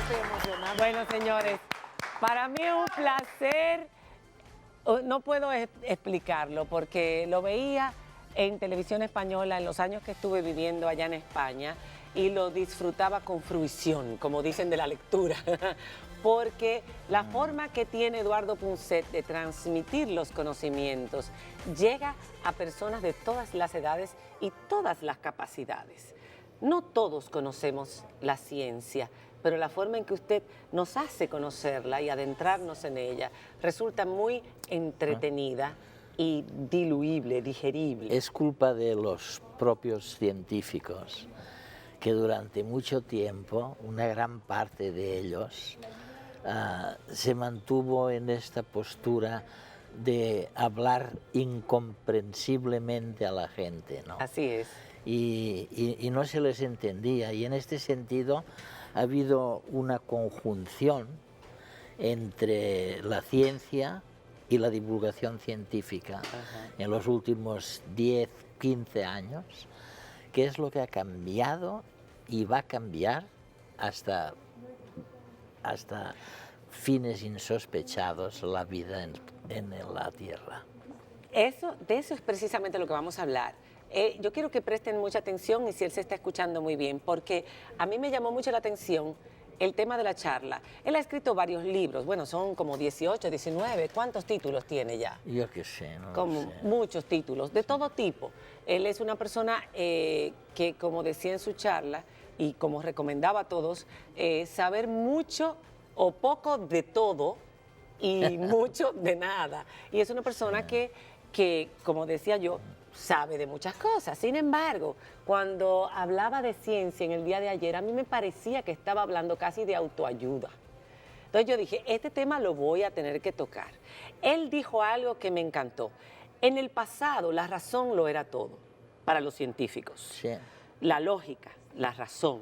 estoy emocionada. Bueno, señores, para mí es un placer. No puedo explicarlo porque lo veía en televisión española en los años que estuve viviendo allá en España y lo disfrutaba con fruición, como dicen de la lectura, porque la forma que tiene Eduardo Punset de transmitir los conocimientos llega a personas de todas las edades y todas las capacidades. No todos conocemos la ciencia, pero la forma en que usted nos hace conocerla y adentrarnos en ella resulta muy entretenida y diluible, digerible. Es culpa de los propios científicos, que durante mucho tiempo, una gran parte de ellos, se mantuvo en esta postura de hablar incomprensiblemente a la gente, ¿no? Así es. Y no se les entendía, y en este sentido ha habido una conjunción entre la ciencia y la divulgación científica en los últimos 10, 15 años, que es lo que ha cambiado y va a cambiar hasta fines insospechados la vida en la Tierra. De eso es precisamente lo que vamos a hablar. Yo quiero que presten mucha atención y si él se está escuchando muy bien, porque a mí me llamó mucho la atención el tema de la charla. Él ha escrito varios libros, bueno, son como 18, 19, ¿cuántos títulos tiene ya? Yo qué sé, no Como lo sé. muchos títulos, de todo tipo. Él es una persona que, como decía en su charla, y como recomendaba a todos, saber mucho o poco de todo y mucho de nada. Y es una persona que, como decía yo, sabe de muchas cosas. Sin embargo, cuando hablaba de ciencia en el día de ayer, a mí me parecía que estaba hablando casi de autoayuda. Entonces yo dije, este tema lo voy a tener que tocar. Él dijo algo que me encantó. En el pasado, la razón lo era todo para los científicos. Sí. La lógica, la razón.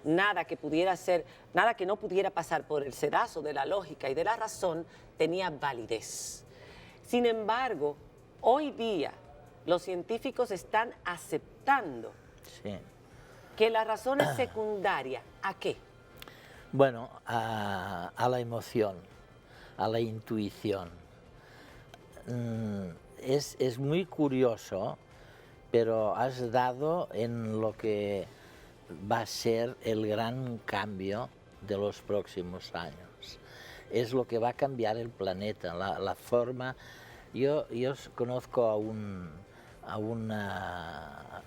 Nada que pudiera ser, nada que no pudiera pasar por el sedazo de la lógica y de la razón tenía validez. Sin embargo, hoy día los científicos están aceptando Sí. que la razón es secundaria. ¿A qué? Bueno, a la emoción, a la intuición. Es muy curioso, pero has dado en lo que va a ser el gran cambio de los próximos años. Es lo que va a cambiar el planeta, la forma. Yo conozco a una,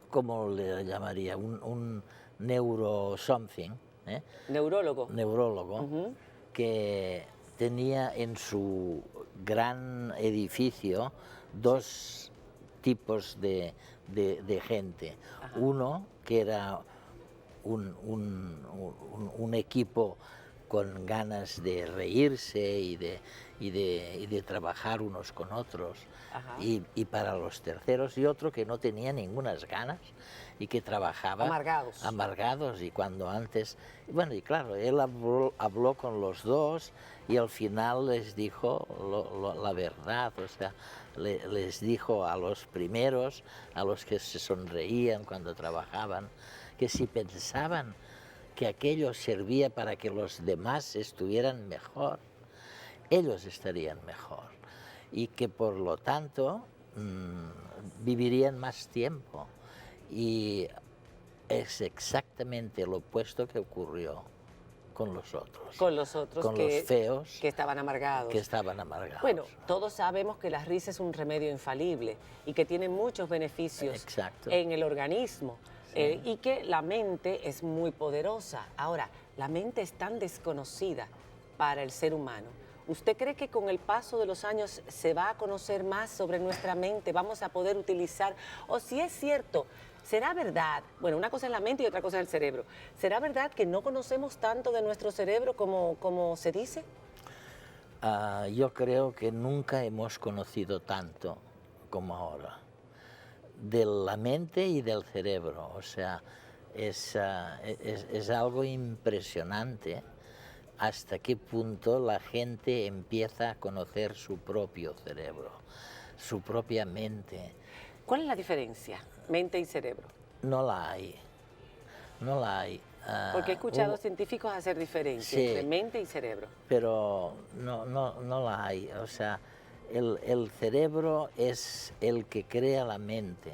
¿cómo le llamaría? Un neuro something, Neurólogo. neurólogo, que tenía en su gran edificio dos tipos de gente. Uno que era un equipo con ganas de reírse y de trabajar unos con otros, y para los terceros, y otro que no tenía ninguna ganas y que trabajaba amargados, y cuando antes, bueno, y claro, él habló con los dos y al final les dijo la verdad, o sea, les dijo a los primeros, a los que se sonreían cuando trabajaban, que si pensaban que aquello servía para que los demás estuvieran mejor, ellos estarían mejor, y que por lo tanto vivirían más tiempo. Y es exactamente lo opuesto que ocurrió con los otros. Con los otros con los feos que estaban amargados. Bueno, todos sabemos que la risa es un remedio infalible y que tiene muchos beneficios en el organismo. Y que la mente es muy poderosa. Ahora, la mente es tan desconocida para el ser humano. ¿Usted cree que con el paso de los años se va a conocer más sobre nuestra mente? ¿Vamos a poder utilizar? O si es cierto, ¿será verdad? Bueno, una cosa es la mente y otra cosa es el cerebro. ¿Será verdad que no conocemos tanto de nuestro cerebro como se dice? Yo creo que nunca hemos conocido tanto como ahora. De la mente y del cerebro, o sea, es algo impresionante hasta qué punto la gente empieza a conocer su propio cerebro, su propia mente. ¿Cuál es la diferencia, mente y cerebro? No la hay, no la hay. Porque he escuchado científicos hacer diferencia sí, entre mente y cerebro. pero no la hay. O sea, el cerebro es el que crea la mente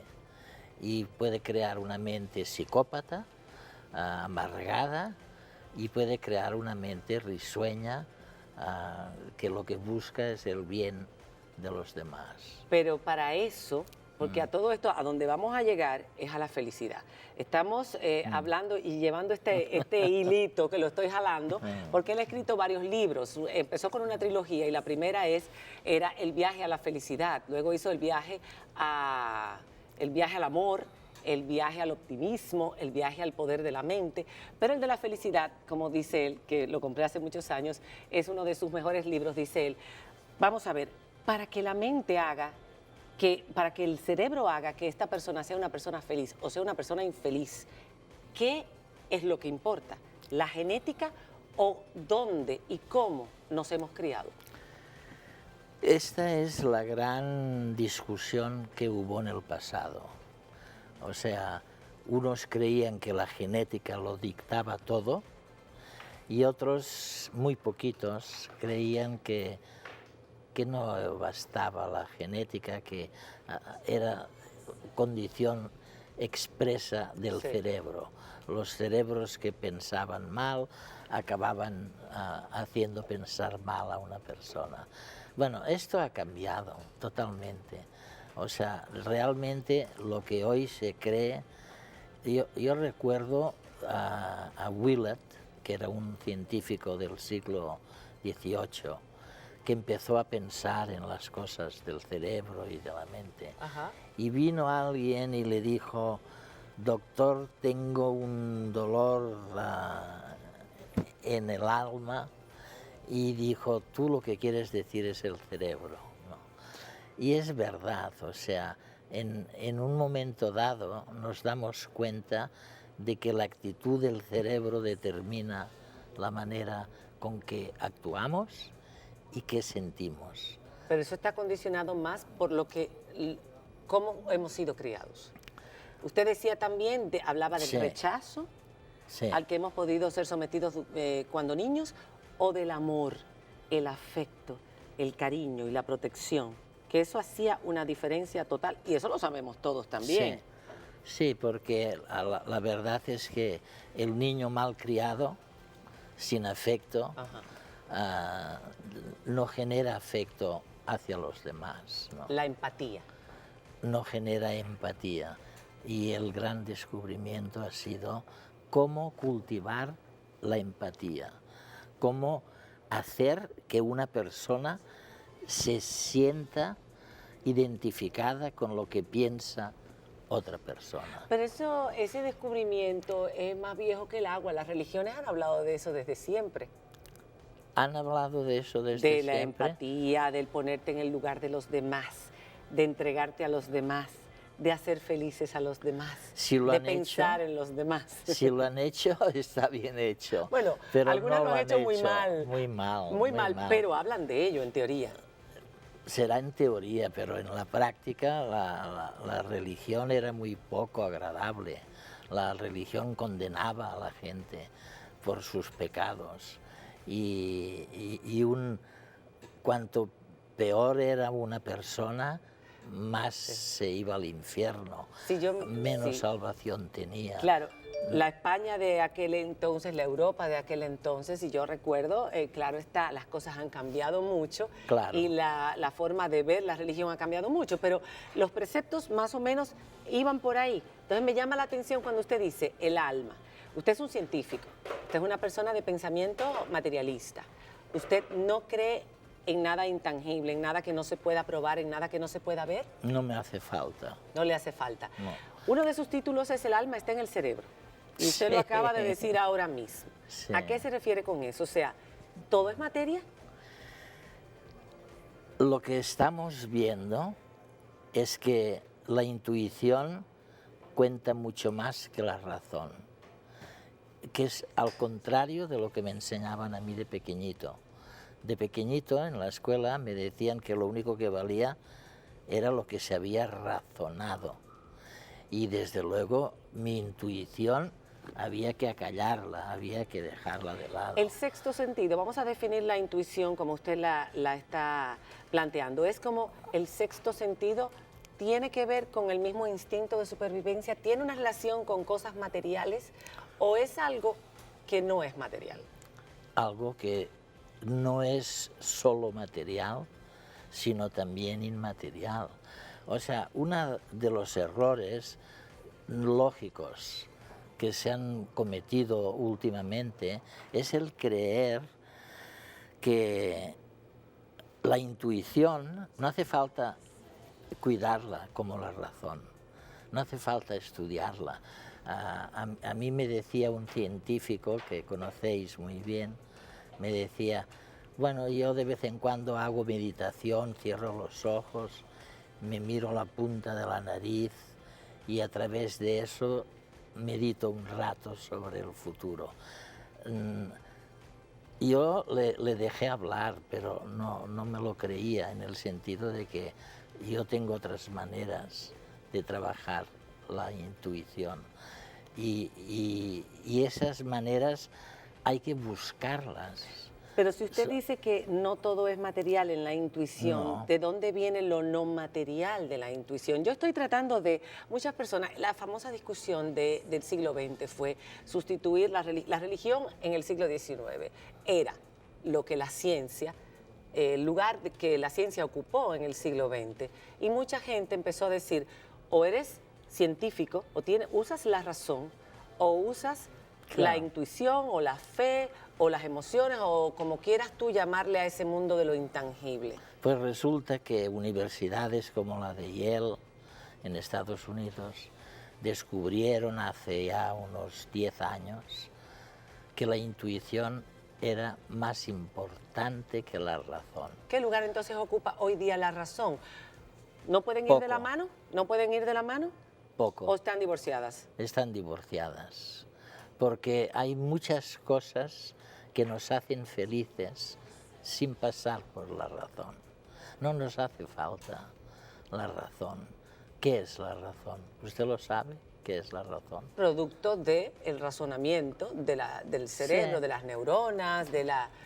y puede crear una mente psicópata, amargada, y puede crear una mente risueña, que lo que busca es el bien de los demás. Pero para eso, porque a todo esto, a donde vamos a llegar es a la felicidad. Estamos hablando y llevando este hilito que lo estoy jalando, porque él ha escrito varios libros. Empezó con una trilogía y la primera era El viaje a la felicidad. Luego hizo el viaje al amor, el viaje al optimismo, el viaje al poder de la mente, pero el de la felicidad, como dice él, que lo compré hace muchos años, es uno de sus mejores libros, dice él. Vamos a ver, para que la mente para que el cerebro haga que esta persona sea una persona feliz o sea una persona infeliz, ¿qué es lo que importa? ¿La genética o dónde y cómo nos hemos criado? Esta es la gran discusión que hubo en el pasado. O sea, unos creían que la genética lo dictaba todo y otros, muy poquitos, creían que no bastaba la genética, que era condición expresa del cerebro. Los cerebros que pensaban mal acababan haciendo pensar mal a una persona. Bueno, esto ha cambiado totalmente. O sea, realmente lo que hoy se cree... Yo recuerdo a Willett, que era un científico del siglo XVIII, que empezó a pensar en las cosas del cerebro y de la mente. Ajá. Y vino alguien y le dijo: doctor, tengo un dolor en el alma, y dijo: tú lo que quieres decir es el cerebro, ¿no? Y es verdad, o sea, en un momento dado nos damos cuenta de que la actitud del cerebro determina la manera con que actuamos y que sentimos. Pero eso está condicionado más por cómo hemos sido criados. Usted decía también, hablaba del rechazo al que hemos podido ser sometidos cuando niños, o del amor, el afecto, el cariño y la protección, que eso hacía una diferencia total, y eso lo sabemos todos también. Sí, porque la verdad es que el niño mal criado, sin afecto, no genera afecto hacia los demás, ¿no? La empatía. No genera empatía. Y el gran descubrimiento ha sido cómo cultivar la empatía, cómo hacer que una persona se sienta identificada con lo que piensa otra persona. Pero ese descubrimiento es más viejo que el agua. Las religiones han hablado de eso desde siempre. ¿Han hablado de eso desde siempre? De la empatía, del ponerte en el lugar de los demás, de entregarte a los demás, de hacer felices a los demás, si lo de han pensar hecho, en los demás. Si lo han hecho, está bien hecho. Bueno, pero algunas no lo han hecho muy mal. Muy mal. Muy mal, pero hablan de ello en teoría. Será en teoría, pero en la práctica la religión era muy poco agradable. La religión condenaba a la gente por sus pecados. Cuanto peor era una persona, más se iba al infierno, menos salvación tenía. Claro, la España de aquel entonces, la Europa de aquel entonces, y yo recuerdo, claro está, las cosas han cambiado mucho, claro. Y la forma de ver la religión ha cambiado mucho, pero los preceptos más o menos iban por ahí. Entonces me llama la atención cuando usted dice el alma. Usted es un científico, usted es una persona de pensamiento materialista. Usted no cree en nada intangible, en nada que no se pueda probar, en nada que no se pueda ver. No me hace falta. No le hace falta. No. Uno de sus títulos es El alma está en el cerebro. Y usted lo acaba de decir ahora mismo. Sí. ¿A qué se refiere con eso? O sea, ¿todo es materia? Lo que estamos viendo es que la intuición cuenta mucho más que la razón, que es al contrario de lo que me enseñaban a mí de pequeñito. De pequeñito en la escuela me decían que lo único que valía era lo que se había razonado. Y desde luego mi intuición había que acallarla, había que dejarla de lado. El sexto sentido, vamos a definir la intuición como usted la está planteando. Es como el sexto sentido tiene que ver con el mismo instinto de supervivencia, tiene una relación con cosas materiales o es algo que no es material. Algo que no es solo material, sino también inmaterial. O sea, uno de los errores lógicos que se han cometido últimamente es el creer que la intuición no hace falta cuidarla como la razón, no hace falta estudiarla. A mí me decía un científico que conocéis muy bien, me decía, bueno, yo de vez en cuando hago meditación, cierro los ojos, me miro la punta de la nariz y a través de eso medito un rato sobre el futuro. Yo le dejé hablar, pero no me lo creía, en el sentido de que yo tengo otras maneras de trabajar la intuición y esas maneras hay que buscarlas. Pero si usted dice que no todo es material en la intuición, No. ¿de dónde viene lo no material de la intuición? Yo estoy tratando de, muchas personas, la famosa discusión del siglo XX fue sustituir la religión en el siglo XIX. Era lo que la ciencia, el lugar que la ciencia ocupó en el siglo XX. Y mucha gente empezó a decir, o eres científico, o usas la razón, o usas la intuición, o la fe, o las emociones, o como quieras tú llamarle a ese mundo de lo intangible. Pues resulta que universidades como la de Yale, en Estados Unidos, descubrieron hace ya unos 10 años que la intuición era más importante que la razón. ¿Qué lugar entonces ocupa hoy día la razón? ¿No pueden ir de la Poco. mano? ¿No pueden ir de la mano? Poco. ¿O están divorciadas? Están divorciadas, porque hay muchas cosas que nos hacen felices sin pasar por la razón. No nos hace falta la razón. ¿Qué es la razón? ¿Usted lo sabe? ¿Qué es la razón? Producto del razonamiento del cerebro, Sí. de las neuronas,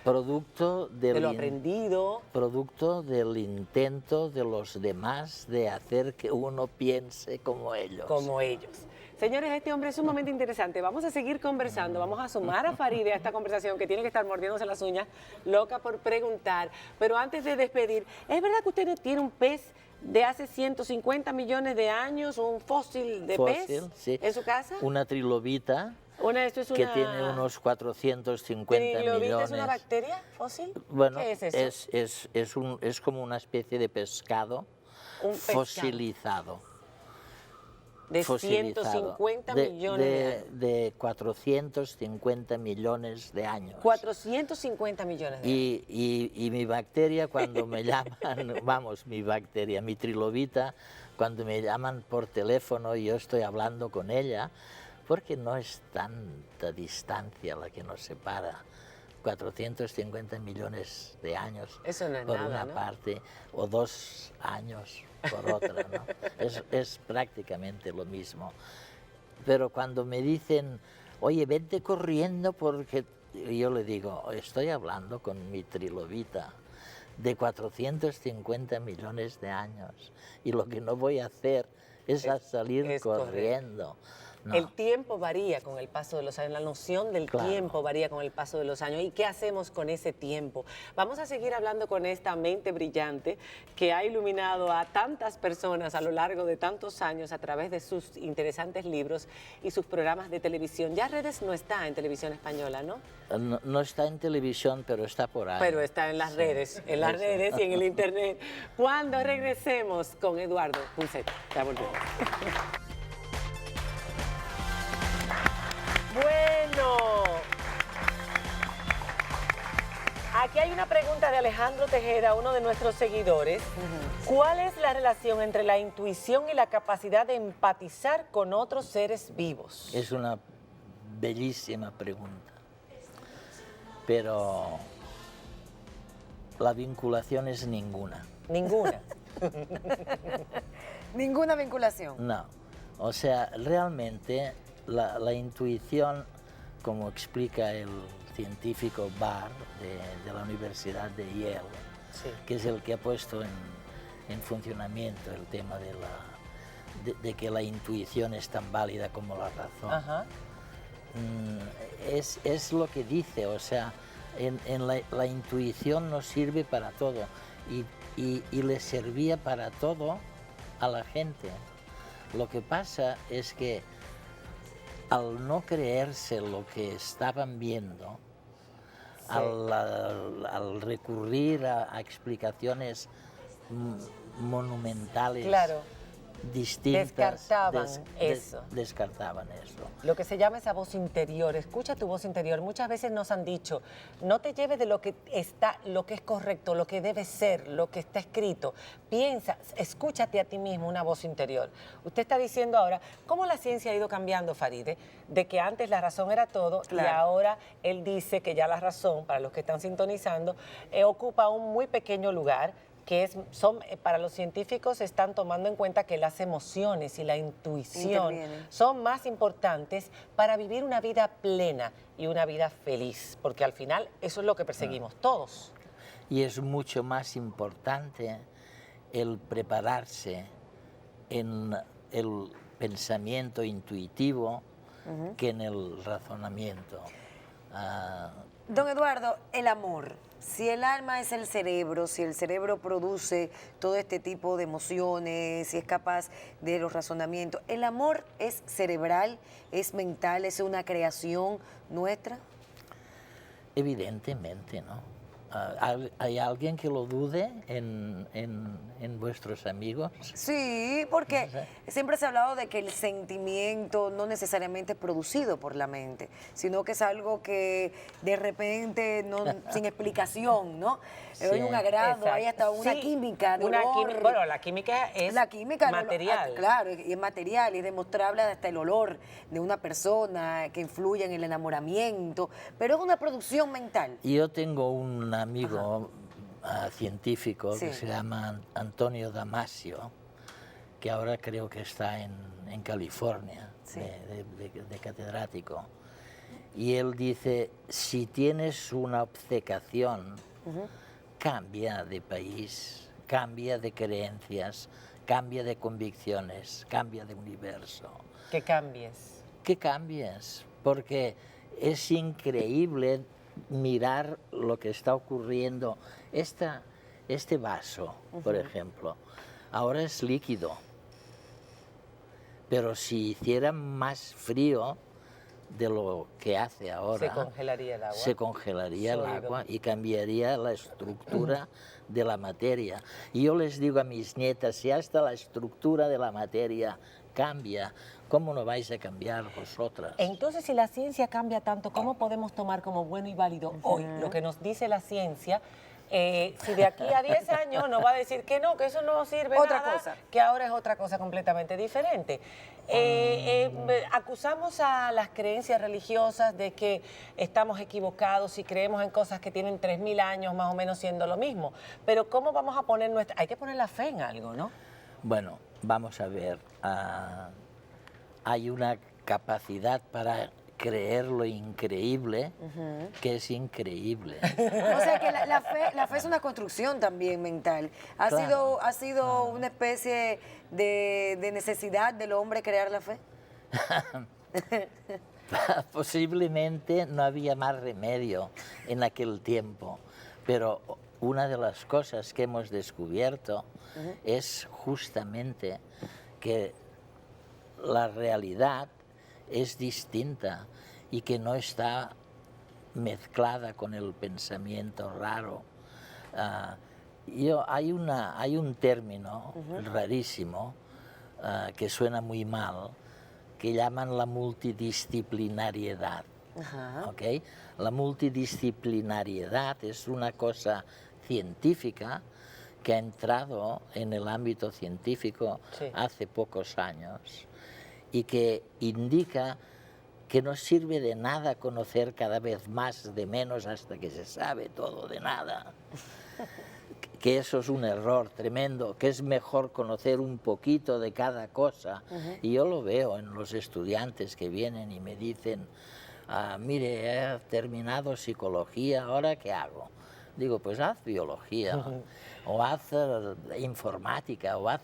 Producto de lo aprendido. Producto del intento de los demás de hacer que uno piense como ellos. Como ellos. Señores, este hombre es sumamente interesante. Vamos a seguir conversando, vamos a sumar a Farideh a esta conversación que tiene que estar mordiéndose las uñas, loca por preguntar. Pero antes de despedir, ¿es verdad que usted tiene un pez de hace 150 millones de años, un fósil de pez Sí. en su casa? Una trilobita Esto es que una... tiene unos 450 ¿Trilobita millones. es una bacteria fósil? Bueno, ¿Qué es eso? es como una especie de pescado Un pescado. fosilizado. De fosilizado, 150 millones de años. de 450 millones de años. 450 millones de años. Y mi bacteria, cuando me llaman, vamos, mi trilobita, cuando me llaman por teléfono y yo estoy hablando con ella, porque no es tanta distancia la que nos separa. 450 millones de años Eso no es por nada, una ¿no? parte, o 2 años por otra, ¿no? Es prácticamente lo mismo. Pero cuando me dicen, oye, vente corriendo porque... Yo le digo, estoy hablando con mi trilobita de 450 millones de años y lo que no voy a hacer es salir corriendo. No. El tiempo varía con el paso de los años, la noción del Claro. tiempo varía con el paso de los años. ¿Y qué hacemos con ese tiempo? Vamos a seguir hablando con esta mente brillante que ha iluminado a tantas personas a lo largo de tantos años a través de sus interesantes libros y sus programas de televisión. Ya Redes no está en televisión española, ¿no? No está en televisión, pero está por ahí. Pero está en las redes, y en el internet. Cuando regresemos con Eduardo Punset. Ya volvemos. Bueno, aquí hay una pregunta de Alejandro Tejeda, uno de nuestros seguidores. ¿Cuál es la relación entre la intuición y la capacidad de empatizar con otros seres vivos? Es una bellísima pregunta, pero la vinculación es ninguna. Ninguna. Ninguna vinculación. No, o sea, realmente la intuición, como explica el científico Barr de la Universidad de Yale, Sí. que es el que ha puesto en funcionamiento el tema de que la intuición es tan válida como la razón. Ajá. Es lo que dice, o sea, la intuición nos sirve para todo y le servía para todo a la gente. Lo que pasa es que al no creerse lo que estaban viendo, Sí. al recurrir a explicaciones monumentales, Claro. distintas, Descartaban eso. descartaban eso. Lo que se llama esa voz interior. Escucha tu voz interior. Muchas veces nos han dicho, no te lleves de lo que está, lo que es correcto, lo que debe ser, lo que está escrito. Piensa, escúchate a ti mismo, una voz interior. Usted está diciendo ahora, ¿cómo la ciencia ha ido cambiando, Faride? De que antes la razón era todo Claro. y ahora él dice que ya la razón, para los que están sintonizando, ocupa un muy pequeño lugar, que para los científicos están tomando en cuenta que las emociones y la intuición Intervienen. son más importantes para vivir una vida plena y una vida feliz, porque al final eso es lo que perseguimos todos. Y es mucho más importante el prepararse en el pensamiento intuitivo que en el razonamiento. Don Eduardo, el amor. Si el alma es el cerebro, si el cerebro produce todo este tipo de emociones, si es capaz de los razonamientos, ¿el amor es cerebral, es mental, es una creación nuestra? Evidentemente, ¿no? ¿Hay alguien que lo dude en vuestros amigos? Sí, porque siempre se ha hablado de que el sentimiento no necesariamente es producido por la mente, sino que es algo que de repente, sin explicación, ¿no? Sí. Hay un agrado, Exacto. hay hasta una Sí, química, de una olor. química. Bueno, la química es La química, material. claro, y es material, y es demostrable hasta el olor de una persona que influye en el enamoramiento, pero es una producción mental. Yo tengo un amigo científico Sí. que se llama Antonio Damasio, que ahora creo que está en California, Sí. de catedrático. Y él dice, si tienes una obcecación, cambia de país, cambia de creencias, cambia de convicciones, cambia de universo. Que cambies. Que cambies, porque es increíble mirar lo que está ocurriendo. Este vaso, por ejemplo, ahora es líquido, pero si hiciera más frío de lo que hace ahora, Se congelaría el agua. se congelaría el Sólido. agua y cambiaría la estructura de la materia. Y yo les digo a mis nietas, si hasta la estructura de la materia cambia, ¿cómo no vais a cambiar vosotras? Entonces, si la ciencia cambia tanto, ¿cómo podemos tomar como bueno y válido hoy lo que nos dice la ciencia? Si de aquí a 10 años nos va a decir que no, que eso no sirve Otra nada, cosa. que ahora es otra cosa completamente diferente. Acusamos a las creencias religiosas de que estamos equivocados y creemos en cosas que tienen 3.000 años más o menos siendo lo mismo. Pero ¿cómo vamos a poner nuestra... Hay que poner la fe en algo, ¿no? Bueno, vamos a ver, hay una capacidad para creer lo increíble que es increíble. O sea que la fe es una construcción también mental. Claro. Ha sido una especie de necesidad del hombre crear la fe? Posiblemente no había más remedio en aquel tiempo, pero una de las cosas que hemos descubierto es justamente que la realidad es distinta y que no está mezclada con el pensamiento raro. Hay un término rarísimo que suena muy mal, que llaman la multidisciplinariedad. ¿Ok? La multidisciplinariedad es una cosa científica que ha entrado en el ámbito científico hace pocos años y que indica que no sirve de nada conocer cada vez más de menos hasta que se sabe todo de nada. que eso es un error tremendo, que es mejor conocer un poquito de cada cosa. Y yo lo veo en los estudiantes que vienen y me dicen, mire, he terminado psicología, ¿ahora qué hago? Digo, pues haz biología, o haz informática, o haz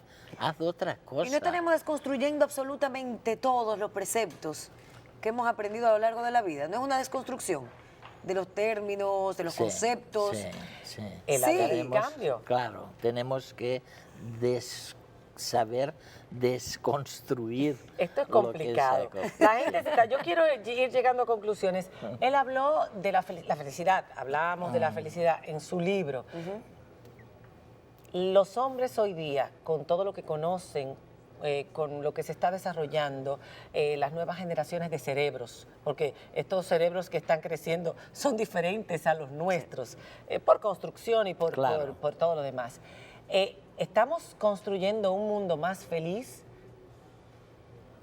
otra cosa. Y no estaremos desconstruyendo absolutamente todos los preceptos que hemos aprendido a lo largo de la vida. No es una desconstrucción de los términos, de los conceptos. Sí. El cambio. Claro, tenemos que saber desconstruir. Esto es complicado. La gente yo quiero ir llegando a conclusiones. Él habló de la felicidad, hablábamos de la felicidad en su libro. Los hombres hoy día, con todo lo que conocen, con lo que se está desarrollando, las nuevas generaciones de cerebros, porque estos cerebros que están creciendo son diferentes a los nuestros, por construcción y por todo lo demás. ¿Estamos construyendo un mundo más feliz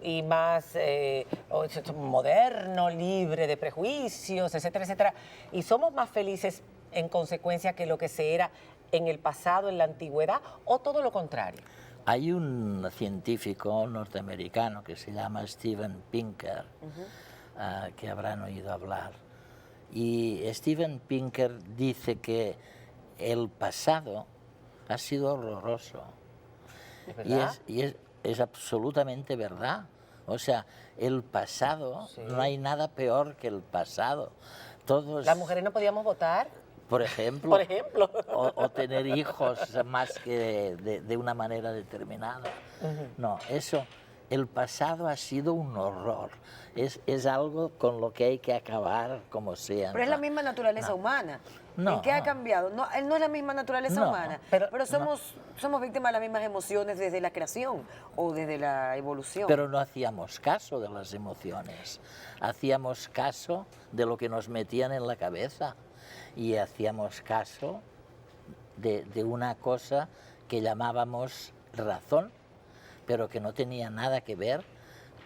y más moderno, libre de prejuicios, etcétera, etcétera? ¿Y somos más felices en consecuencia que lo que se era en el pasado, en la antigüedad, o todo lo contrario? Hay un científico norteamericano que se llama Steven Pinker, que habrán oído hablar. Y Steven Pinker dice que el pasado ha sido horroroso. Y es absolutamente verdad. O sea, el pasado, no hay nada peor que el pasado. ¿Las mujeres no podíamos votar? Por ejemplo. O tener hijos más que de una manera determinada. No, eso, el pasado ha sido un horror. Es algo con lo que hay que acabar como sea. Pero es la misma naturaleza humana. ¿En qué ha cambiado? No, él no es la misma naturaleza humana, pero somos víctimas de las mismas emociones desde la creación o desde la evolución. Pero no hacíamos caso de las emociones, hacíamos caso de lo que nos metían en la cabeza. Y hacíamos caso de una cosa que llamábamos razón, pero que no tenía nada que ver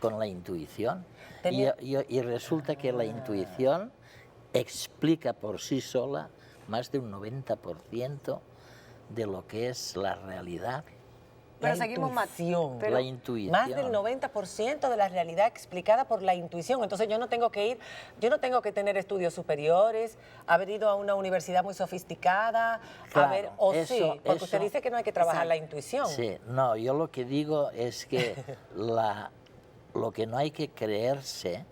con la intuición. Y resulta que la intuición explica por sí sola más de un 90% de lo que es la realidad. Pero seguimos la intuición. Más del 90% de la realidad explicada por la intuición. Entonces yo no tengo que tener estudios superiores, haber ido a una universidad muy sofisticada, porque usted dice que no hay que trabajar la intuición. Sí, no, yo lo que digo es que lo que no hay que creerse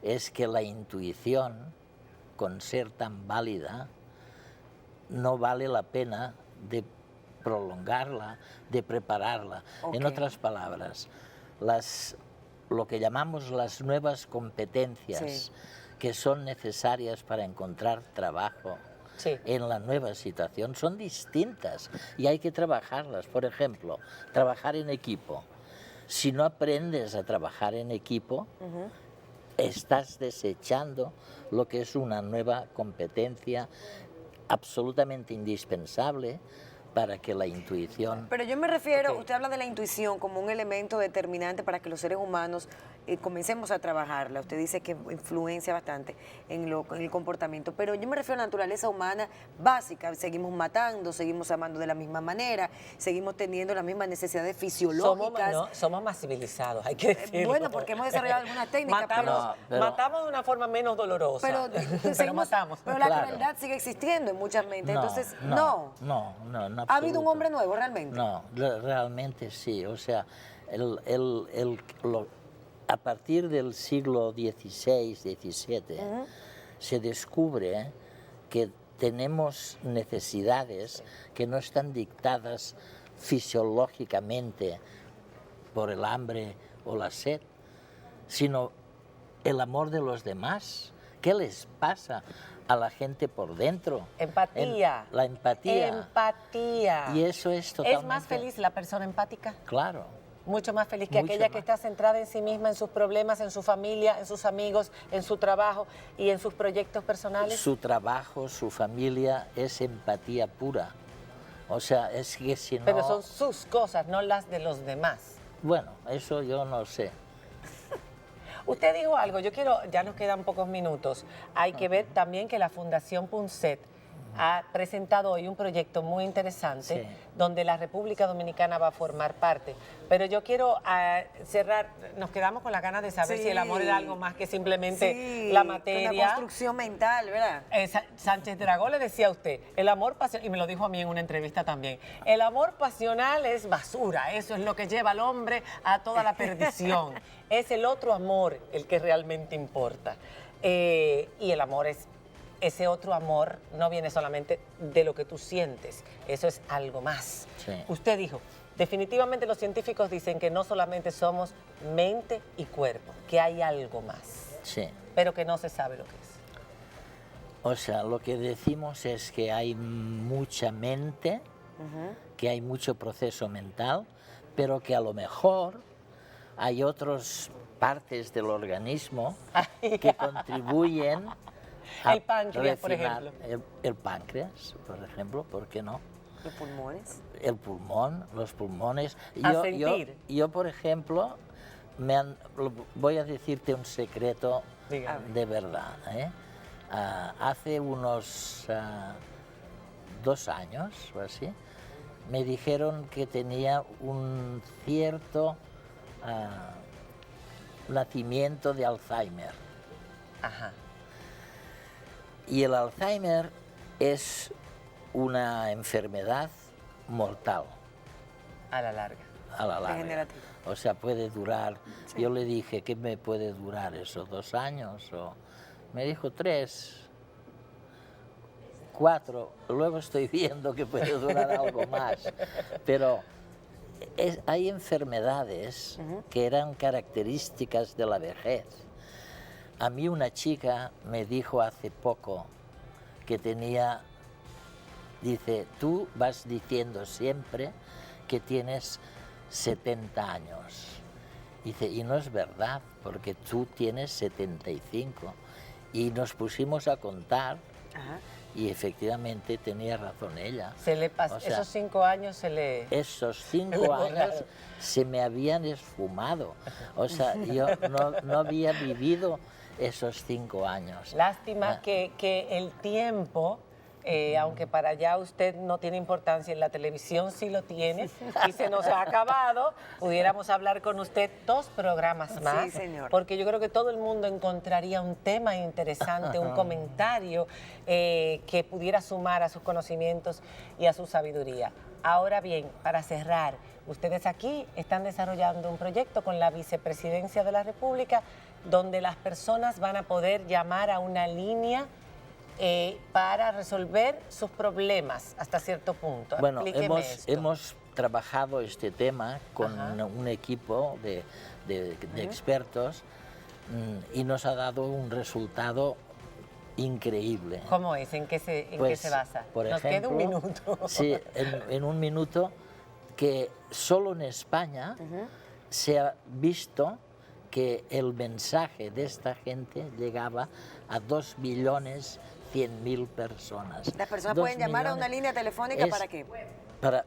es que la intuición, con ser tan válida, no vale la pena de prolongarla, de prepararla. En otras palabras, lo que llamamos las nuevas competencias que son necesarias para encontrar trabajo en la nueva situación son distintas y hay que trabajarlas. Por ejemplo, trabajar en equipo. Si no aprendes a trabajar en equipo, estás desechando lo que es una nueva competencia absolutamente indispensable para que la intuición... Pero yo me refiero, usted habla de la intuición como un elemento determinante para que los seres humanos comencemos a trabajarla. Usted dice que influencia bastante en el comportamiento, pero yo me refiero a la naturaleza humana básica. Seguimos matando, seguimos amando de la misma manera, seguimos teniendo las mismas necesidades fisiológicas. Somos más civilizados, hay que decirlo. Bueno, porque hemos desarrollado algunas técnicas, matamos de una forma menos dolorosa, pero matamos. Pero la crueldad sigue existiendo en muchas mentes, entonces no. ¿Ha habido un hombre nuevo realmente? No, realmente sí. O sea, a partir del siglo XVI, XVII, se descubre que tenemos necesidades que no están dictadas fisiológicamente por el hambre o la sed, sino el amor de los demás. ¿Qué les pasa a la gente por dentro? Empatía. La empatía. Empatía. Y eso es totalmente... ¿Es más feliz la persona empática? Claro. Mucho más feliz que aquella que está centrada en sí misma, en sus problemas, en su familia, en sus amigos, en su trabajo y en sus proyectos personales. Su trabajo, su familia es empatía pura. O sea, es que si no... Pero son sus cosas, no las de los demás. Bueno, eso yo no sé. Usted dijo algo, ya nos quedan pocos minutos. Hay que ver también que la Fundación Punset ha presentado hoy un proyecto muy interesante Sí. donde la República Dominicana va a formar parte. Pero yo quiero cerrar, nos quedamos con la ganas de saber Sí. si el amor era algo más que simplemente Sí, la con materia. una construcción mental, ¿verdad? Sánchez Dragó le decía a usted, el amor pasional, y me lo dijo a mí en una entrevista también, el amor pasional es basura, eso es lo que lleva al hombre a toda la perdición. Es el otro amor el que realmente importa. Y el amor es, ese otro amor no viene solamente de lo que tú sientes, eso es algo más. Sí. Usted dijo, definitivamente los científicos dicen que no solamente somos mente y cuerpo, que hay algo más, Sí. pero que no se sabe lo que es. O sea, lo que decimos es que hay mucha mente, que hay mucho proceso mental, pero que a lo mejor hay otras partes del organismo que contribuyen a El páncreas, por refinar. ejemplo. El páncreas, por ejemplo, ¿por qué no? Los pulmones. El pulmón, los pulmones. A sentir. Yo, por ejemplo, voy a decirte un secreto Dígame. de verdad. Hace unos 2 años o así, me dijeron que tenía un cierto nacimiento de Alzheimer. Ajá. Y el Alzheimer es una enfermedad mortal A la larga. a la larga. Degenerativa. O sea, puede durar. Yo le dije, ¿qué me puede durar eso? 2 años. Me dijo 3, 4. Luego estoy viendo que puede durar algo más. Pero hay enfermedades que eran características de la vejez. A mí una chica me dijo hace poco que dice, tú vas diciendo siempre que tienes 70 años. Dice, y no es verdad, porque tú tienes 75. Y nos pusimos a contar Ajá. y efectivamente tenía razón ella. Se le O sea, esos 5 años se le... esos Le 5 borraron. años se me habían esfumado. O sea, yo no había vivido esos 5 años. Lástima que el tiempo, aunque para allá usted no tiene importancia, en la televisión sí lo tiene, y se nos ha acabado, pudiéramos hablar con usted 2 programas más. Sí, señor. Porque yo creo que todo el mundo encontraría un tema interesante, un comentario que pudiera sumar a sus conocimientos y a su sabiduría. Ahora bien, para cerrar, ustedes aquí están desarrollando un proyecto con la Vicepresidencia de la República donde las personas van a poder llamar a una línea para resolver sus problemas hasta cierto punto. Bueno, Explíqueme esto. hemos trabajado este tema con Ajá. un equipo de expertos y nos ha dado un resultado increíble. ¿Cómo es? ¿En qué se basa? Por Nos ejemplo, queda un minuto. Sí, en un minuto, que solo en España se ha visto que el mensaje de esta gente llegaba a 2.100.000 personas. Las personas 2 pueden llamar a una millones. línea telefónica Es ¿para qué?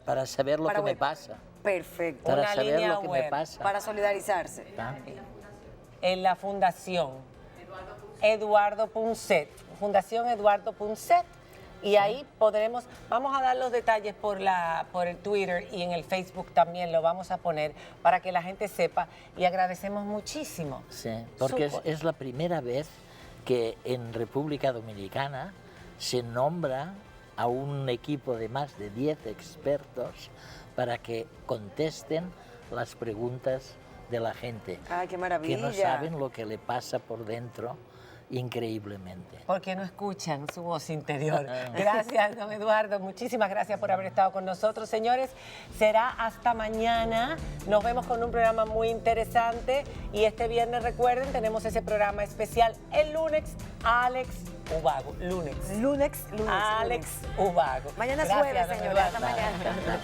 Para saber lo Para que me web. pasa. Perfecto. Para Una saber línea lo que web. me pasa. Para solidarizarse. ¿Tá? En la Fundación Eduardo Punset, Fundación Eduardo Punset, y ahí vamos a dar los detalles por el Twitter y en el Facebook también lo vamos a poner para que la gente sepa, y agradecemos muchísimo. Sí, porque Su- es la primera vez que en República Dominicana se nombra a un equipo de más de 10 expertos para que contesten las preguntas de la gente. Ay, qué maravilla. Que no saben lo que le pasa por dentro increíblemente. Porque no escuchan su voz interior. Gracias, don Eduardo. Muchísimas gracias por haber estado con nosotros. Señores, será hasta mañana. Nos vemos con un programa muy interesante. Y este viernes, recuerden, tenemos ese programa especial. El lunes, Alex Ubago. Lunes. Lunes. Alex Ubago. Mañana es Gracias, jueves, don señora. Eduardo. Hasta mañana.